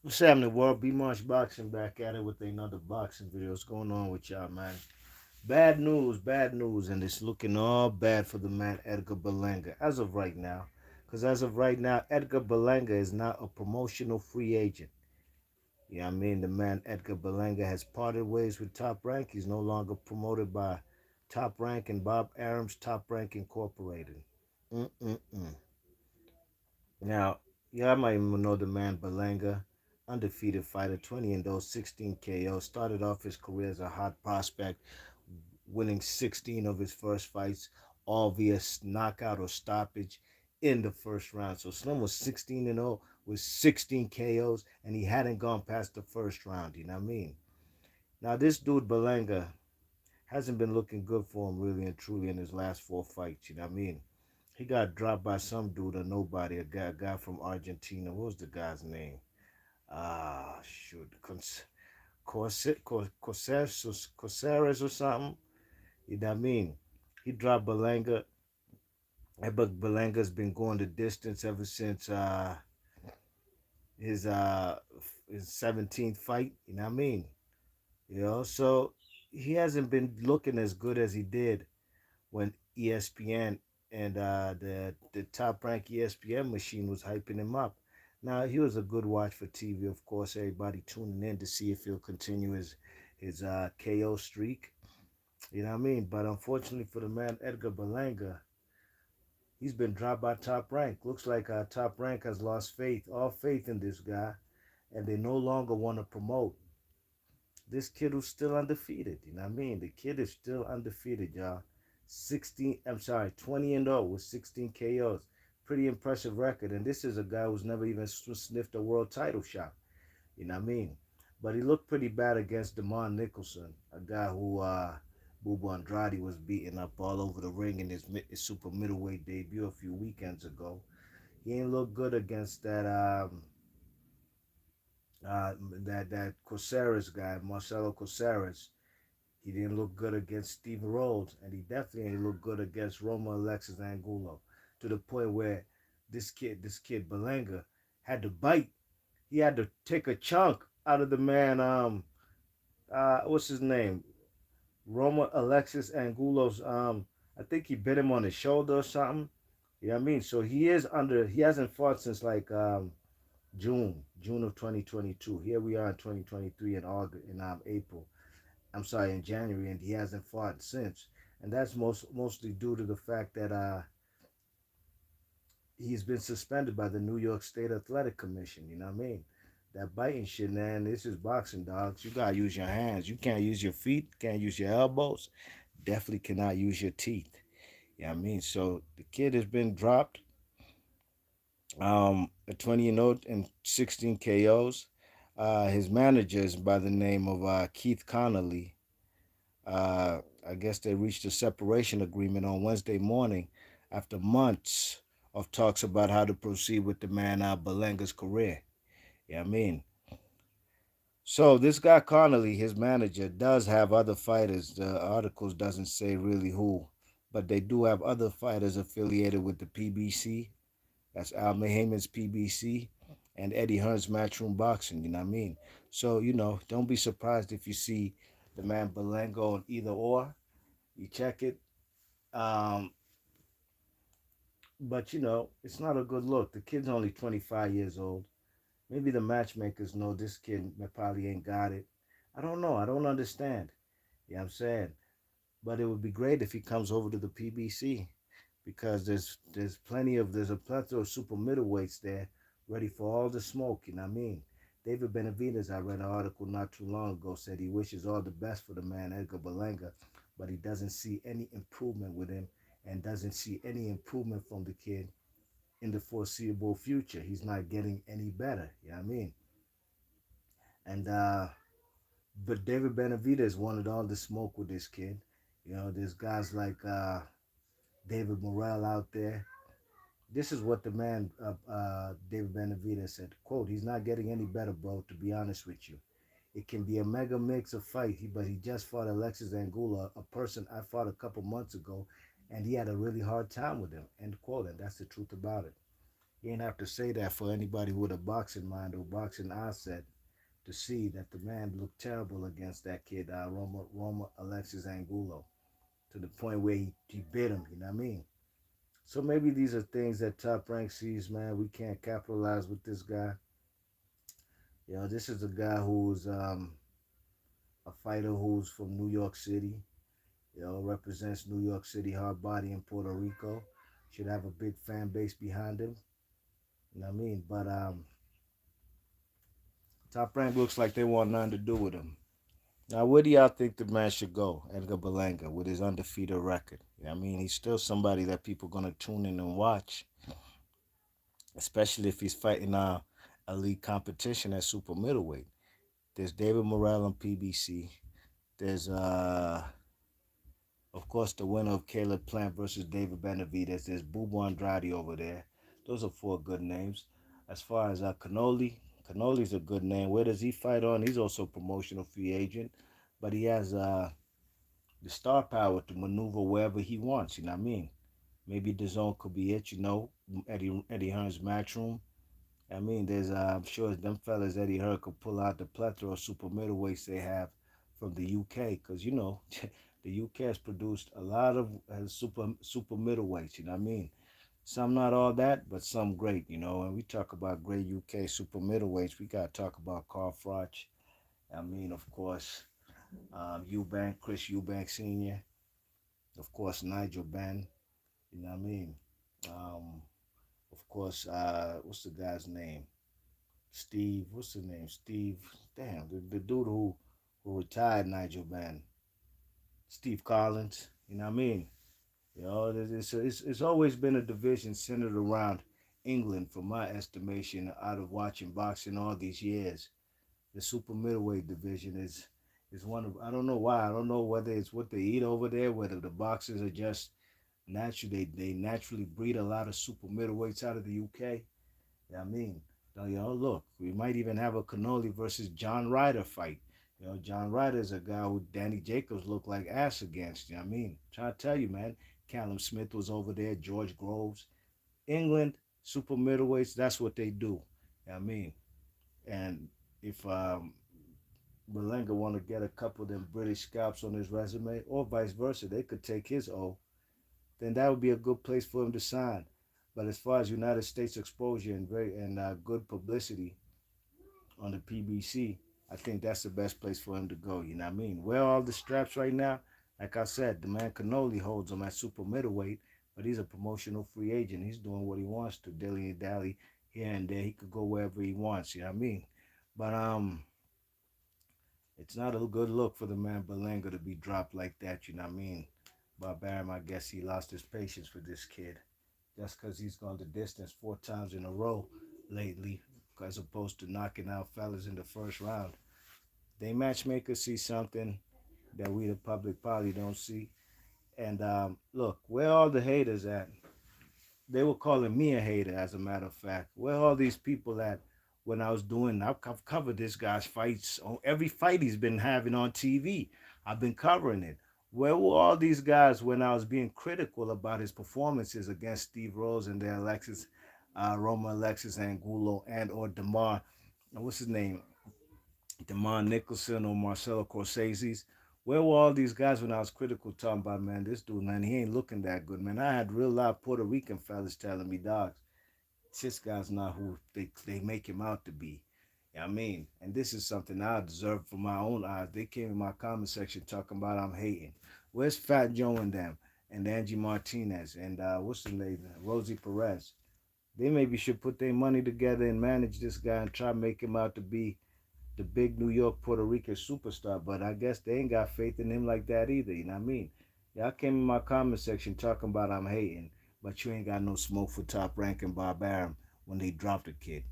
What's happening, world? B Marsh Boxing back at it with another boxing video. What's going on with y'all, man? Bad news, and it's looking all bad for the man Edgar Berlanga as of right now. Because as of right now, Edgar Berlanga is now a promotional free agent. Yeah, I mean, the man Edgar Berlanga has parted ways with Top Rank. He's no longer promoted by Top Rank and Bob Arum's Top Rank Incorporated. Mm-mm-mm. Now, y'all might even know the man Berlanga, undefeated fighter, 20 and those 16 KO. Started off his career as a hot prospect, winning 16 of his first fights, all via knockout or stoppage in the first round. So Slim was 16 and 0 with 16 KOs, and he hadn't gone past the first round. You know what I mean? Now, this dude Berlanga hasn't been looking good for him really and truly in his last four fights. You know what I mean? He got dropped by some dude or nobody, a guy from Argentina. What was the guy's name? Shoot, Corsares or something. You know what I mean? He dropped Berlanga. But Belanga's been going the distance ever since his uh his 17th fight. You know what I mean? So he hasn't been looking as good as he did when ESPN and the top ranked ESPN machine was hyping him up. Now he was a good watch for TV, of course. Everybody tuning in to see if he'll continue his KO streak. You know what I mean? But unfortunately for the man Edgar Berlanga, he's been dropped by Top Rank. Looks like Top Rank has lost all faith in this guy, and they no longer want to promote this kid who's still undefeated. You know what I mean? The kid is still undefeated, y'all. 20 and 0 with 16 KOs. Pretty impressive record. And this is a guy who's never even sniffed a world title shot. You know what I mean? But he looked pretty bad against Damon Nicholson, a guy who Bubu Andrade was beating up all over the ring in his super middleweight debut a few weekends ago. He ain't look good against that Coceres guy, Marcelo Coceres. He didn't look good against Stephen Rhodes, and he definitely didn't look good against Roma Alexis Angulo. To the point where this kid Berlanga, had to bite. He had to take a chunk out of the man. What's his name? Roma Alexis Angulo's. I think he bit him on the shoulder or something. You know what I mean? So he is under. He hasn't fought since like June of 2022. Here we are in 2023 in August in April. I'm sorry, in January, and he hasn't fought since. And that's mostly due to the fact that he's been suspended by the New York State Athletic Commission. You know what I mean? That biting shit, man. This is boxing, dogs. You gotta use your hands. You can't use your feet. Can't use your elbows. Definitely cannot use your teeth. You know what I mean? So the kid has been dropped. At 20 and 0 and 16 KOs. His manager is by the name of Keith Connolly. I guess they reached a separation agreement on Wednesday morning after months of talks about how to proceed with the man Belanga's career. Yeah, I mean, so this guy Connolly, his manager, does have other fighters. The articles doesn't say really who, but they do have other fighters affiliated with the PBC. That's Al Mahayman's PBC and Eddie Hearn's Matchroom Boxing. You know what I mean? So don't be surprised if you see the man Belango on either or. You check it. Um, but it's not a good look. The kid's only 25 years old. Maybe the matchmakers know this kid probably ain't got it. I don't know. I don't understand. You know what I'm saying? But it would be great if he comes over to the PBC because there's a plethora of super middleweights there ready for all the smoke. You know what I mean? David Benavidez, I read an article not too long ago, said he wishes all the best for the man Edgar Berlanga, but he doesn't see any improvement with him and doesn't see any improvement from the kid in the foreseeable future. He's not getting any better. You know what I mean? And but David Benavidez wanted all the smoke with this kid. There's guys like David Morrell out there. This is what the man, David Benavidez said. Quote, he's not getting any better, bro, to be honest with you. It can be a mega mix of fight, but he just fought Alexis Angula, a person I fought a couple months ago, and he had a really hard time with him, end quote, and that's the truth about it. You ain't have to say that for anybody with a boxing mind or boxing asset to see that the man looked terrible against that kid, Roma Alexis Angulo, to the point where he bit him. You know what I mean? So maybe these are things that Top Rank sees, man. We can't capitalize with this guy. This is a guy who's a fighter who's from New York City. Represents New York City hard body in Puerto Rico. Should have a big fan base behind him. You know what I mean? But Top Rank looks like they want nothing to do with him. Now, where do y'all think the man should go, Edgar Berlanga, with his undefeated record? I mean, he's still somebody that people going to tune in and watch, especially if he's fighting elite competition at super middleweight. There's David Morrell on PBC. There's, of course, the winner of Caleb Plant versus David Benavidez. There's Bubu Andrade over there. Those are four good names. As far as Canoli's a good name. Where does he fight on? He's also a promotional free agent, but he has the star power to maneuver wherever he wants. You know what I mean? Maybe the zone could be it. Eddie Hearn's Matchroom. I mean, I'm sure them fellas Eddie Hearn could pull out the plethora of super middleweights they have from the UK, because the UK has produced a lot of super middleweights. You know what I mean? Some not all that, but some great. And we talk about great UK super middleweights. We gotta talk about Carl Froch. I mean, of course, Chris Eubank Sr., of course, Nigel Benn, you know what I mean? Um, of course, what's the guy's name? What's his name? Damn, the dude who retired Nigel Benn. Steve Collins, you know what I mean? It's always been a division centered around England, from my estimation, out of watching boxing all these years. The super middleweight division is one of, I don't know why. I don't know whether it's what they eat over there, whether the boxers are just they naturally breed a lot of super middleweights out of the UK. Yeah, I mean, look, we might even have a Cannoli versus John Ryder fight. John Ryder is a guy who Danny Jacobs looked like ass against. You know what I mean? I'm trying to tell you, man. Callum Smith was over there, George Groves. England, super middleweights, that's what they do. You know what I mean? And if Berlanga want to get a couple of them British scalps on his resume, or vice versa, they could take his O, then that would be a good place for him to sign. But as far as United States exposure and good publicity on the PBC, I think that's the best place for him to go. You know what I mean? Where are all the straps right now? Like I said, the man Cannoli holds them at super middleweight, but he's a promotional free agent. He's doing what he wants to, dilly and dally here and there. He could go wherever he wants. You know what I mean? But it's not a good look for the man Berlanga to be dropped like that. You know what I mean? Barbarian, I guess he lost his patience for this kid, just because he's gone the distance 4 times in a row lately, as opposed to knocking out fellas in the first round. They matchmakers see something that we, the public, probably don't see. And look, where all the haters at? They were calling me a hater, as a matter of fact. Where all these people at when I've covered this guy's fights, on every fight he's been having on TV. I've been covering it. Where were all these guys when I was being critical about his performances against Steve Rose and the Roma Alexis Angulo and or what's his name? DeMar Nicholson or Marcelo Corsezi's? Where were all these guys when I was critical, talking about, man, this dude, man, he ain't looking that good, man. I had real live Puerto Rican fellas telling me, dogs, this guy's not who they make him out to be. You know what I mean? And this is something I observed from my own eyes. They came in my comment section talking about I'm hating. Where's Fat Joe and them? And Angie Martinez and what's the name? Rosie Perez. They maybe should put their money together and manage this guy and try to make him out to be the big New York Puerto Rican superstar. But I guess they ain't got faith in him like that either. You know what I mean? Y'all came in my comment section talking about I'm hating, but you ain't got no smoke for Top Rank and Barbarian when they dropped the kid.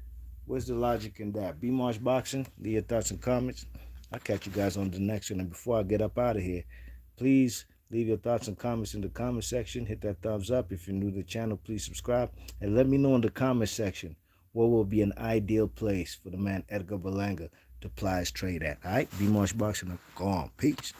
Where's the logic in that? B Marsh Boxing, leave your thoughts and comments. I'll catch you guys on the next one. And before I get up out of here, please leave your thoughts and comments in the comment section. Hit that thumbs up. If you're new to the channel, please subscribe. And let me know in the comment section what will be an ideal place for the man Edgar Berlanga to ply his trade at. All right? B Marsh Boxing, go on. Peace.